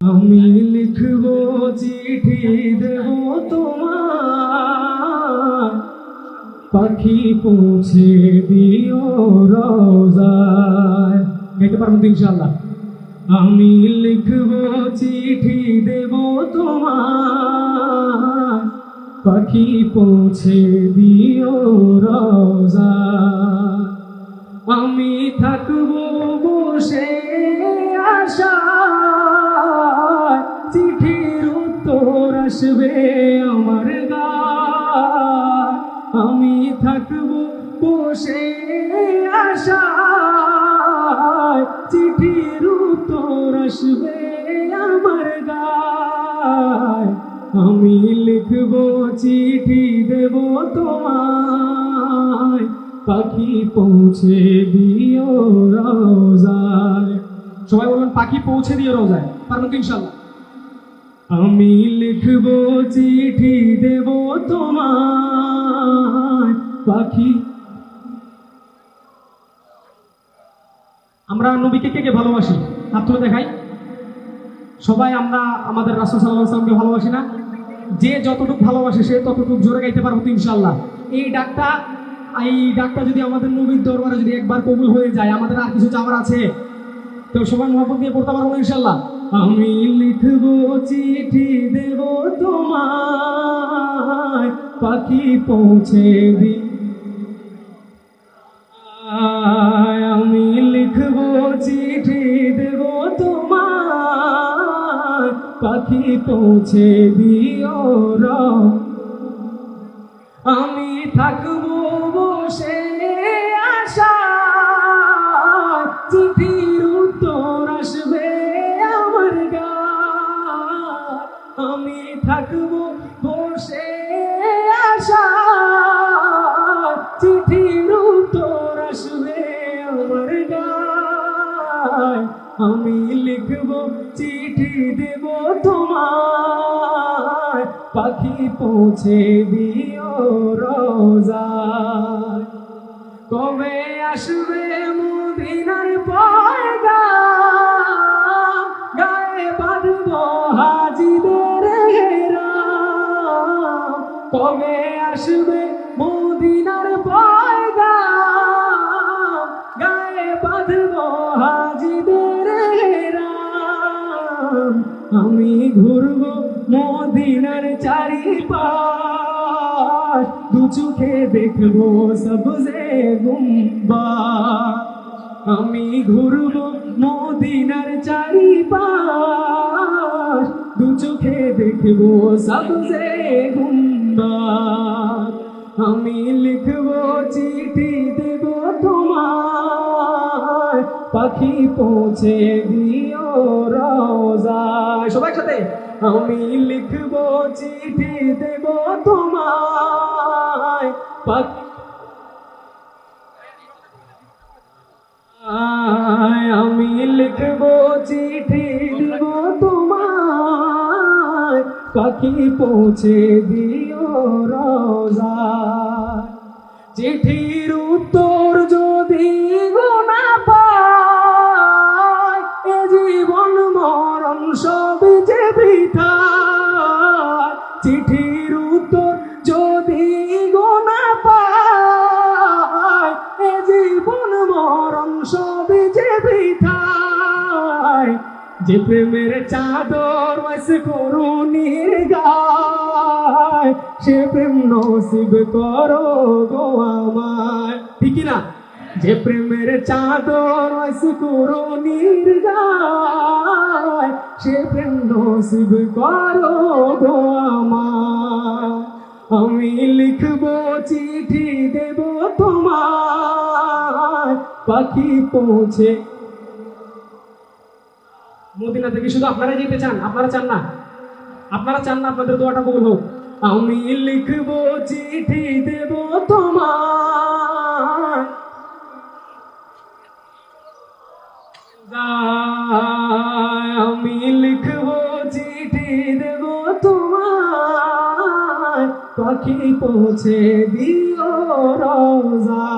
আমি লিখব চিঠি দেব তোমার, পাখি পৌঁছে দিও রোজায়। গাইতে পারবো তো ইনশাআল্লাহ। আমি লিখব চিঠি দেব তোমার, পাখি পৌঁছে দিও রোজায়। আমি থাকবো বসে আশায়, চিঠির উত্তর আসবে আমার গায়। আমি থাকবো বসে আশায়, চিঠির উত্তর আসবে আমার গায়। আমি লিখবো চিঠি দেব তোমায়, পাখি পৌঁছে দিও রোজায়। সবাই বলবেন পাখি পৌঁছে দিও রোজায়। পারবেন তো ইনশাআল্লাহ। আমি লিখব চিঠি দেব তোমায়, পাখি। আমরা নবীকে কে কে ভালোবাসি? হাত তুলে দেখাই। সবাই আমরা আমাদের রাসূল সাল্লাল্লাহু আলাইহি ওয়াসাল্লামকে ভালোবাসি না? যে যতটুকু ভালোবাসে সে ততটুকু জোরে গাইতে পারবো তো ইনশাআল্লাহ। এই ডাকটা যদি আমাদের নবীর দরবারে যদি একবার কবুল হয়ে যায়, আমাদের আর কিছু চাওয়ার আছে? তো সবাই মহব্বত দিয়ে পড়তে পারবো ইনশাআল্লাহ। আমি লিখব চিঠি দেব তোমায়, পাখি পৌঁছে দি। আমি লিখব চিঠি দেব তোমায়, পাখি পৌঁছে দিও রোজায়। আমি থাকবো বসে আশায়, চিঠির উত্তর আসবে আমার গায়। আমি থাকবো বসে আশায়, চিঠির উত্তর আসবে আমার গায়। আমি লিখব চিঠি দেব তোমায়, পাখি পৌঁছে দিও রোজায়। কবে আসবে মদিনার পয়গাম, গায়ে বাঁধবো হাজিদের হেরাম। কবে আসবে মদিনার পয়গাম, গায়ে বাঁধবো হাজিদের হেরাম। আমি ঘুরবো মদিনার চারিপাশ, দু চোখে দেখবো সবজে গুম্বাদ। আমি ঘুরবো মদিনার চারিপাশ, দু চোখে দেখবো সবজে গুম্বাদ। আমি লিখবো চিঠি দেব তোমায়, পাখি পৌঁছে দিও রোজায়। সবাই সাথে। আমি লিখব চিঠি দেব তোমায়, পাখি। আমি লিখব চিঠি দেব তোমায়, পাখি পৌঁছে দিও রোজায়। চিঠির উত্তর যদি গোনা পায়, এ জীবন মরণ সব যে বৃথা। চিঠির উত্তর যদি গোনা পায়, এ জীবন মরণ সব যে বৃথা। যে প্রেমের চাদর ওয়াইস করুণীর গায়, সে প্রেম নসিব করো গো আমায়। ঠিক না? যে প্রেমের চাদর ওয়াইস করুণীর গায়, সে প্রেম নসিব করো গো আমায়। আমি লিখব চিঠি দেব তোমায়, পাখি পৌঁছে। মদিনা থেকে শুধু আপনারা যেতে চান? আপনারা চান না? আপনারা চান না আপনাদের দোয়াটা কবুল হোক? আমি লিখব চিঠি দেব তোমায়, আমি লিখব চিঠি দেব তোমায়, পাখি পৌঁছে দিও রোজায়।